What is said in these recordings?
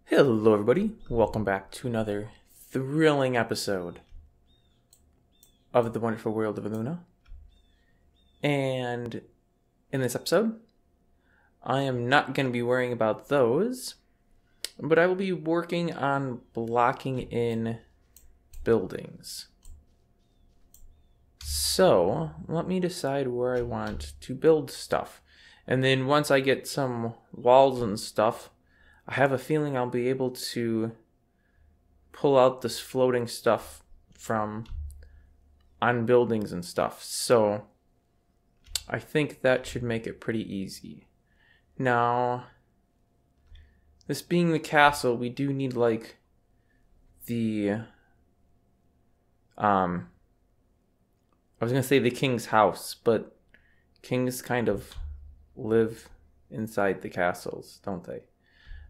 Hello everybody, welcome back to another thrilling episode of the wonderful world of Illuna. And in this episode, I am not going to be worrying about those, but I will be working on blocking in buildings. So, let me decide where I want to build stuff. And then once I get some walls and stuff, I have a feeling I'll be able to pull out this floating stuff from on buildings and stuff. So I think that should make it pretty easy. Now, this being the castle, we do need like the I was gonna say the king's house, but kings kind of live inside the castles, don't they?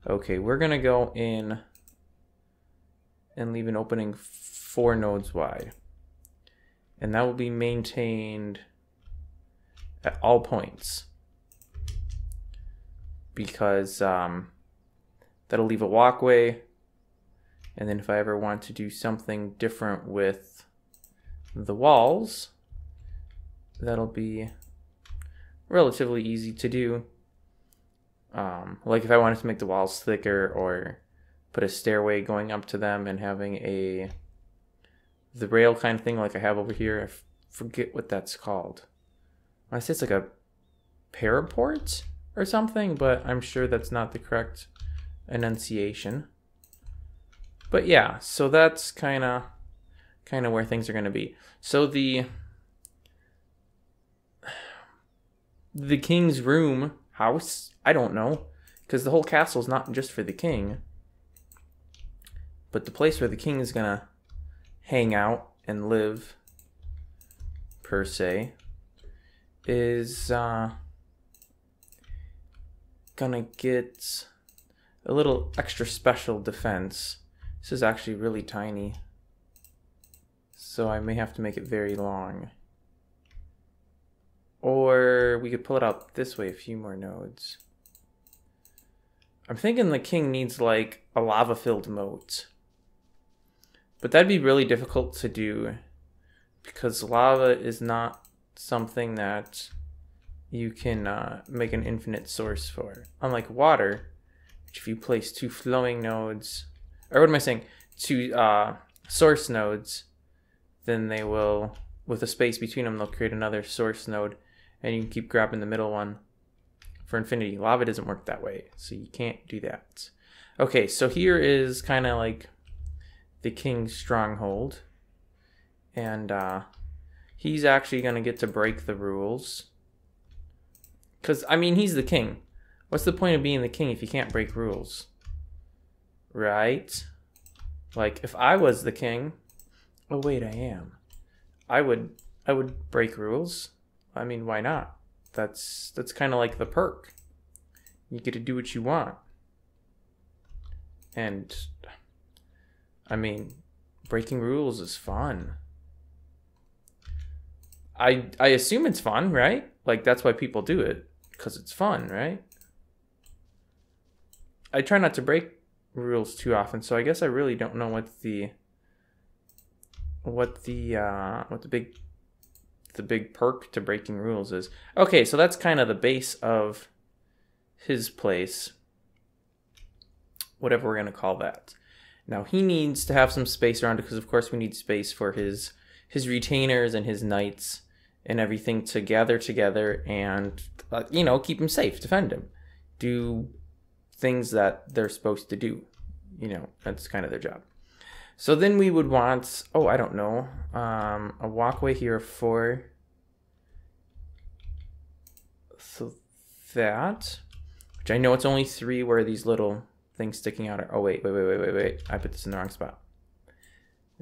Okay, we're gonna go in and leave an opening 4 nodes wide. And that will be maintained at all points. Because that'll leave a walkway. And then if I ever want to do something different with the walls, that'll be relatively easy to do. Like if I wanted to make the walls thicker or put a stairway going up to them and having the rail kind of thing like I have over here. I forget what that's called. I say it's like a paraport or something, but I'm sure that's not the correct enunciation. But yeah, so that's kind of where things are going to be. So the king's room, house, I don't know, because the whole castle is not just for the king, but the place where the king is gonna hang out and live, per se, is gonna get a little extra special defense. This is actually really tiny, so I may have to make it very long. Or we could pull it out this way a few more nodes. I'm thinking the king needs like a lava-filled moat. But that'd be really difficult to do because lava is not something that you can make an infinite source for. Unlike water, which if you place 2 flowing nodes, or what am I saying, 2 source nodes, then they will, with a space between them, they'll create another source node. And you can keep grabbing the middle one for infinity. Lava doesn't work that way, so you can't do that. Okay, so here is kind of like the king's stronghold. And he's actually going to get to break the rules. Because, I mean, he's the king. What's the point of being the king if you can't break rules? Right? Like, if I was the king... Oh, wait, I am. I would break rules. I mean, why not? That's kind of like the perk. You get to do what you want. And, I mean, breaking rules is fun. I assume it's fun, right? Like, that's why people do it. Because it's fun, right? I try not to break rules too often, so I guess I really don't know what the big perk to breaking rules is. Okay, so that's kind of the base of his place. Whatever we're going to call that. Now, he needs to have some space around it because, of course, we need space for his retainers and his knights and everything to gather together and, keep him safe, defend him. Do things that they're supposed to do. That's kind of their job. So then we would want, I don't know, a walkway here for that, which I know it's only 3 where these little things sticking out are, oh wait, I put this in the wrong spot.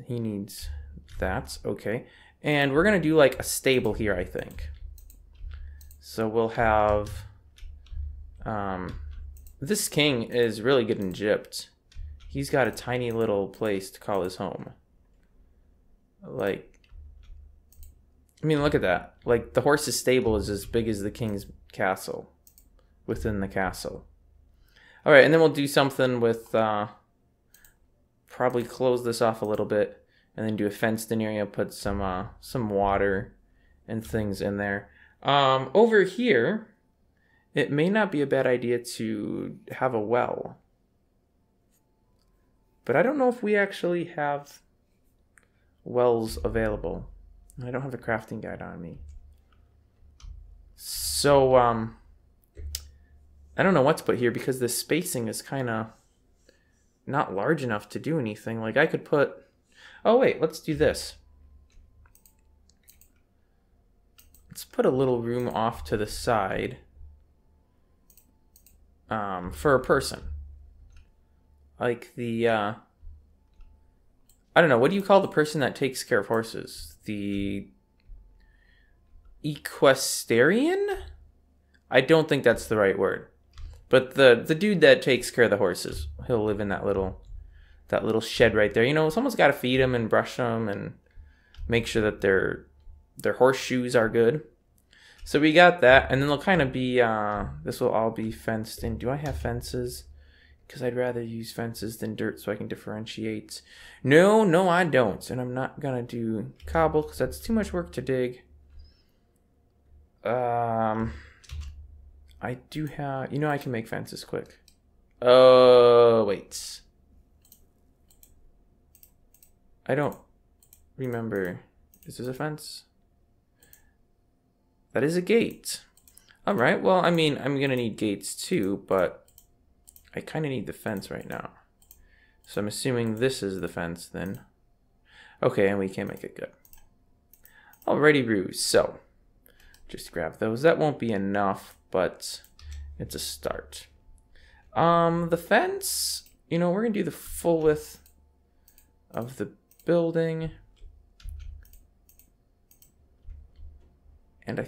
He needs that, okay. And we're gonna do like a stable here, I think. So we'll have, this king is really getting gypped. He's got a tiny little place to call his home. Like, I mean, look at that. Like, the horse's stable is as big as the king's castle within the castle. All right, and then we'll do something with probably close this off a little bit, and then do a fenced-in area. Put some water and things in there. Over here, it may not be a bad idea to have a well, but I don't know if we actually have wells available. I don't have a crafting guide on me, so I don't know what to put here because the spacing is kind of not large enough to do anything. Like I could put, oh wait, let's do this. Let's put a little room off to the side for a person. Like the, I don't know, what do you call the person that takes care of horses? The equestrian? I don't think that's the right word. But the dude that takes care of the horses, he'll live in that little shed right there. You know, someone's got to feed them and brush them and make sure that their horseshoes are good. So we got that, and then they'll kind of be, this will all be fenced in. Do I have fences? Because I'd rather use fences than dirt so I can differentiate. No, I don't. And I'm not going to do cobble because that's too much work to dig. I do have, you know, I can make fences quick. Oh, wait. I don't remember. Is this a fence? That is a gate. All right, well, I mean, I'm going to need gates too, but I kind of need the fence right now. So I'm assuming this is the fence then. Okay, and we can make it good. Alrighty, Ruse. So, just grab those. That won't be enough, but it's a start. The fence, you know, we're going to do the full width of the building. And I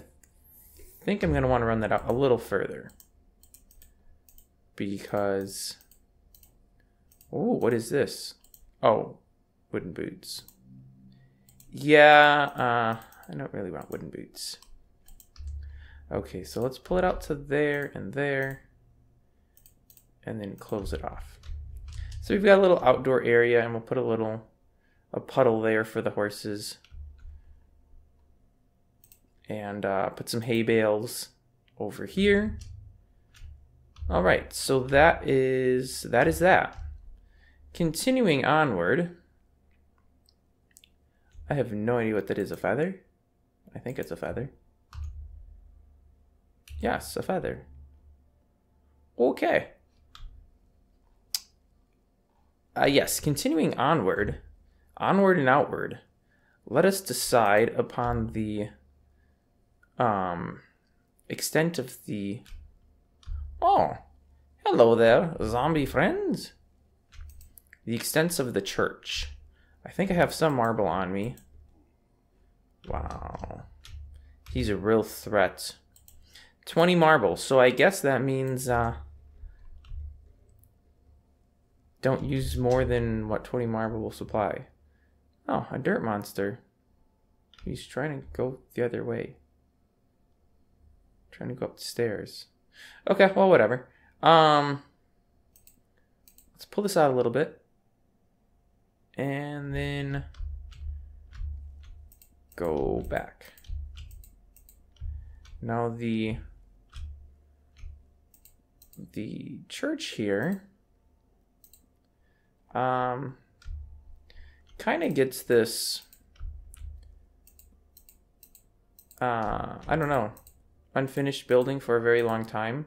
think I'm going to want to run that out a little further. Because, oh, what is this? Oh, wooden boots. Yeah, I don't really want wooden boots. Okay, so let's pull it out to there, and then close it off. So we've got a little outdoor area, and we'll put a puddle there for the horses. And put some hay bales over here. All right, so that is that. Continuing onward, I have no idea what that is. A feather? I think it's a feather. Yes, a feather. Okay. Yes, continuing onward and outward, let us decide upon the extent of the... Oh, hello there, zombie friends. The extent of the church. I think I have some marble on me. Wow. He's a real threat. 20 marble, so I guess that means don't use more than what 20 marble will supply. Oh, a dirt monster. He's trying to go the other way. Trying to go up the stairs. Okay, well, whatever. Let's pull this out a little bit. And then go back. Now the church here kind of gets this I don't know, unfinished building for a very long time,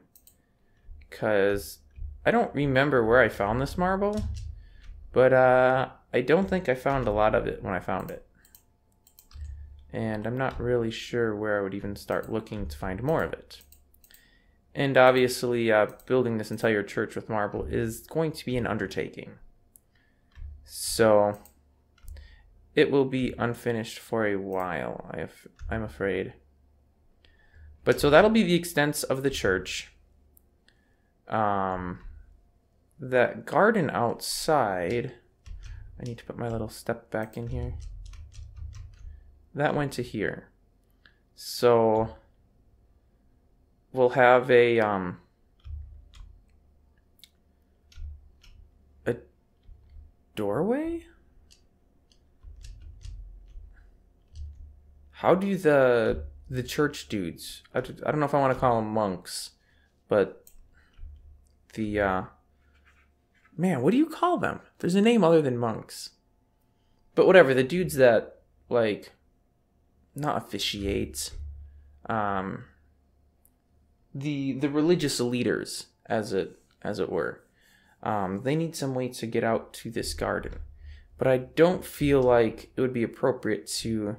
because I don't remember where I found this marble, but I don't think I found a lot of it when I found it, and I'm not really sure where I would even start looking to find more of it. And obviously building this entire church with marble is going to be an undertaking, so it will be unfinished for a while, I'm afraid. But so that'll be the extent of the church. That garden outside, I need to put my little step back in here. That went to here. So we'll have a a doorway? How do the church dudes, I don't know if I want to call them monks, but the, man, what do you call them? There's a name other than monks. But whatever, the dudes that, like, not officiate, the religious leaders, as it were, they need some way to get out to this garden. But I don't feel like it would be appropriate to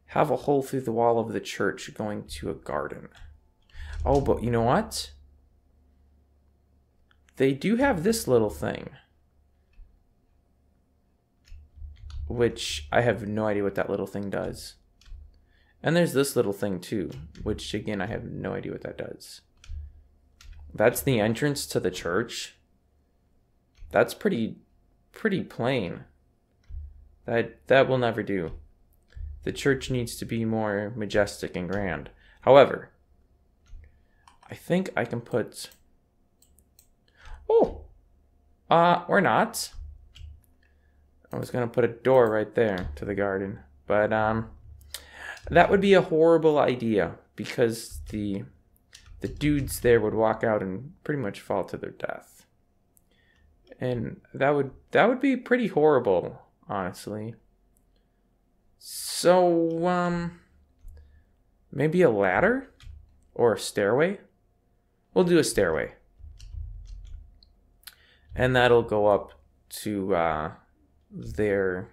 have a hole through the wall of the church going to a garden. Oh, but you know what? They do have this little thing, which I have no idea what that little thing does. And there's this little thing too, which again, I have no idea what that does. That's the entrance to the church. That's pretty plain. That will never do. The church needs to be more majestic and grand. However, I think I can put... Oh! Or not. I was going to put a door right there to the garden. But, that would be a horrible idea, because the dudes there would walk out and pretty much fall to their death. And that would be pretty horrible, honestly. So, maybe a ladder? Or a stairway? We'll do a stairway. And that'll go up to, their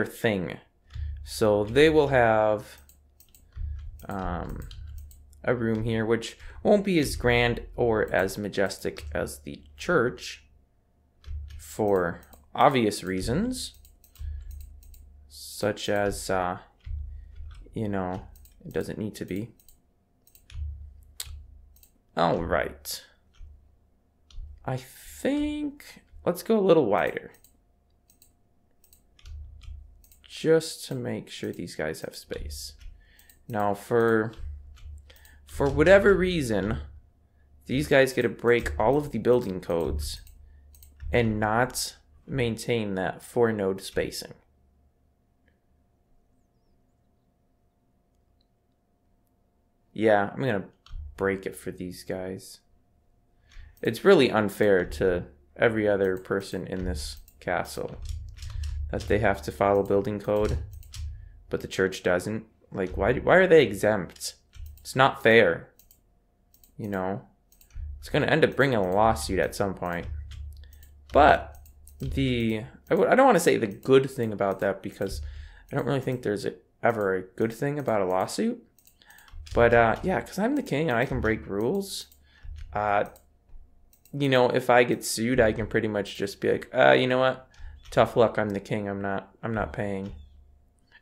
thing. So they will have, a room here, which won't be as grand or as majestic as the church, for obvious reasons. Such as, you know, it doesn't need to be. All right. I think let's go a little wider. Just to make sure these guys have space. Now, for whatever reason, these guys get to break all of the building codes and not maintain that 4-node spacing. Yeah, I'm going to break it for these guys. It's really unfair to every other person in this castle that they have to follow building code, but the church doesn't. Like, why are they exempt? It's not fair. You know? It's going to end up bringing a lawsuit at some point. But I don't want to say the good thing about that, because I don't really think there's ever a good thing about a lawsuit. But, yeah, because I'm the king and I can break rules. You know, if I get sued, I can pretty much just be like, you know what? Tough luck, I'm the king, I'm not paying.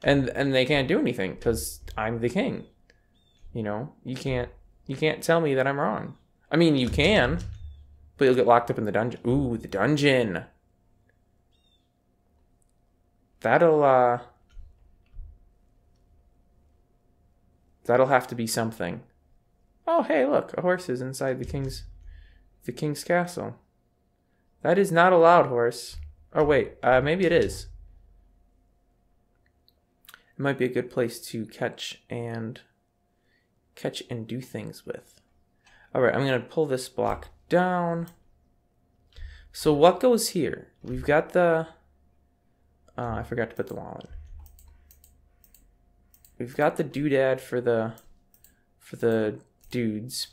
And they can't do anything, because I'm the king. You know, you can't tell me that I'm wrong. I mean, you can, but you'll get locked up in the dungeon. Ooh, the dungeon. That'll have to be something. Oh, hey, look, a horse is inside the king's castle. That is not a loud horse. Oh, wait, maybe it is. It might be a good place to catch and do things with. All right, I'm going to pull this block down. So what goes here? We've got the... I forgot to put the wall in. We've got the doodad for the dudes,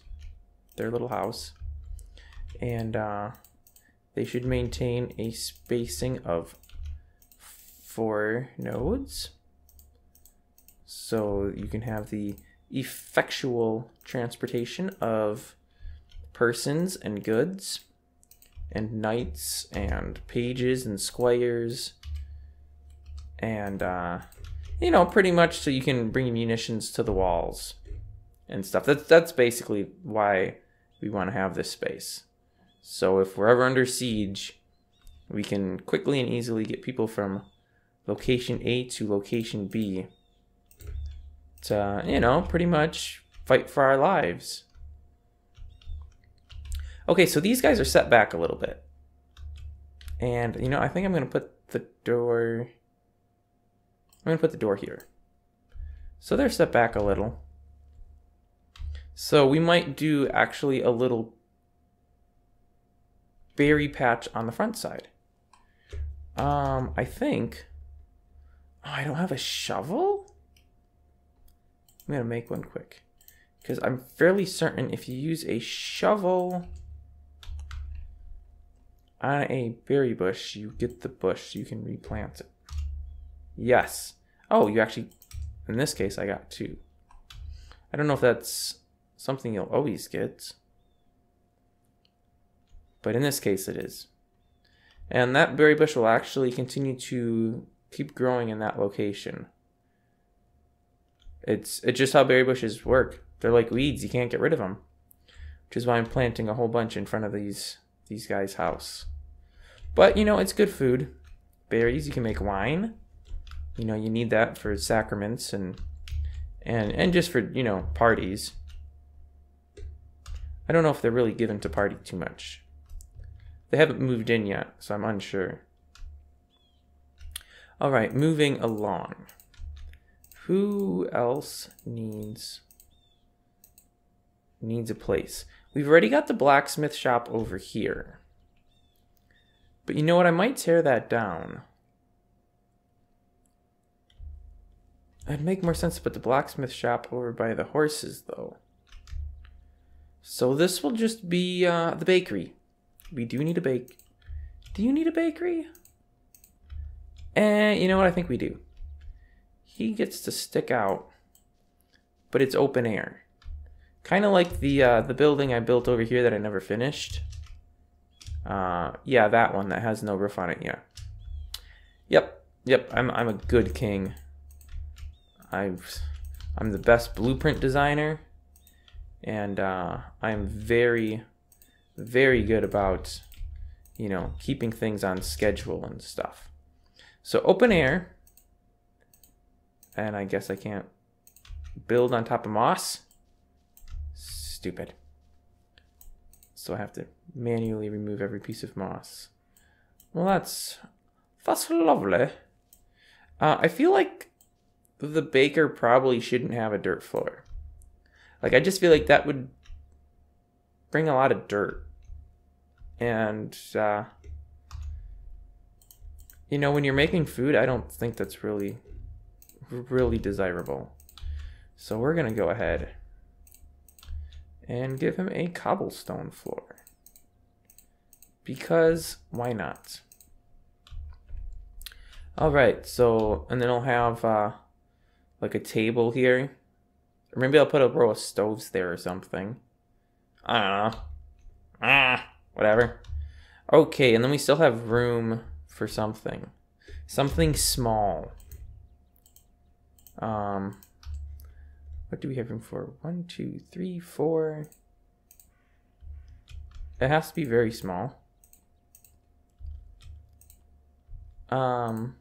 their little house. And they should maintain a spacing of 4 nodes. So you can have the effectual transportation of persons and goods and knights and pages and squires and you know, pretty much so you can bring munitions to the walls and stuff. That's basically why we want to have this space. So if we're ever under siege, we can quickly and easily get people from location A to location B to, you know, pretty much fight for our lives. Okay, so these guys are set back a little bit. And, you know, I think I'm going to put the door... I'm going to put the door here. So they're set back a little. So we might do actually a little berry patch on the front side. I think... Oh, I don't have a shovel? I'm going to make one quick. Because I'm fairly certain if you use a shovel on a berry bush, you get the bush. You can replant it. Yes. Oh, you actually... In this case, I got 2. I don't know if that's something you'll always get. But in this case, it is. And that berry bush will actually continue to keep growing in that location. It's just how berry bushes work. They're like weeds. You can't get rid of them. Which is why I'm planting a whole bunch in front of these guys' house. But, you know, it's good food. Berries, you can make wine. You know, you need that for sacraments and just for, you know, parties. I don't know if they're really given to party too much. They haven't moved in yet, so I'm unsure. All right, moving along. Who else needs a place? We've already got the blacksmith shop over here. But you know what? I might tear that down. It'd make more sense to put the blacksmith shop over by the horses, though. So this will just be the bakery. We do need a bake. Do you need a bakery? You know what? I think we do. He gets to stick out, but it's open air. Kind of like the building I built over here that I never finished. Yeah, that one that has no roof on it. Yeah. Yep. I'm a good king. I'm the best blueprint designer, and I'm very, very good about, you know, keeping things on schedule and stuff. So open air, and I guess I can't build on top of moss. Stupid. So I have to manually remove every piece of moss. Well, that's lovely. I feel like the baker probably shouldn't have a dirt floor. Like, I just feel like that would bring a lot of dirt. And, you know, when you're making food, I don't think that's really desirable. So we're going to go ahead and give him a cobblestone floor. Because why not? All right, so, and then I'll have like a table here. Or maybe I'll put a row of stoves there or something. I don't know. Whatever. Okay, and then we still have room for something. Something small. What do we have room for? 1, 2, 3, 4. It has to be very small. I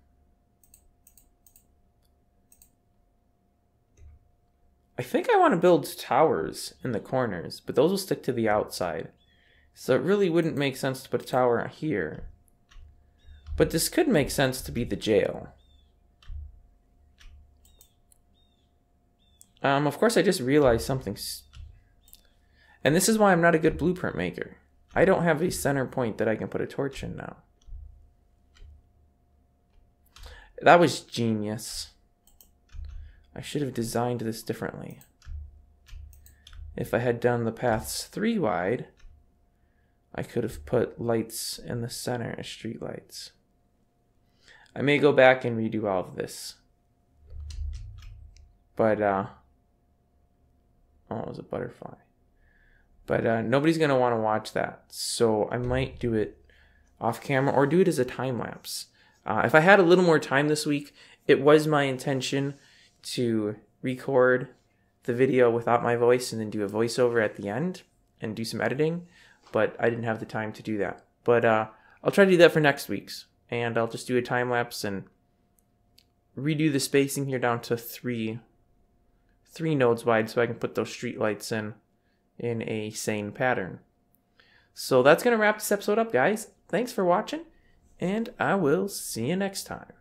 think I want to build towers in the corners, but those will stick to the outside. So it really wouldn't make sense to put a tower here. But this could make sense to be the jail. Of course, I just realized something. And this is why I'm not a good blueprint maker. I don't have a center point that I can put a torch in now. That was genius. I should have designed this differently. If I had done the paths 3 wide, I could have put lights in the center as street lights. I may go back and redo all of this. But, oh, it was a butterfly. But nobody's going to want to watch that. So I might do it off camera or do it as a time lapse. If I had a little more time this week, it was my intention to record the video without my voice and then do a voiceover at the end and do some editing, but I didn't have the time to do that. But I'll try to do that for next week's, and I'll just do a time lapse and redo the spacing here down to 3 nodes wide so I can put those street lights in a sane pattern. So that's going to wrap this episode up, guys. Thanks for watching, and I will see you next time.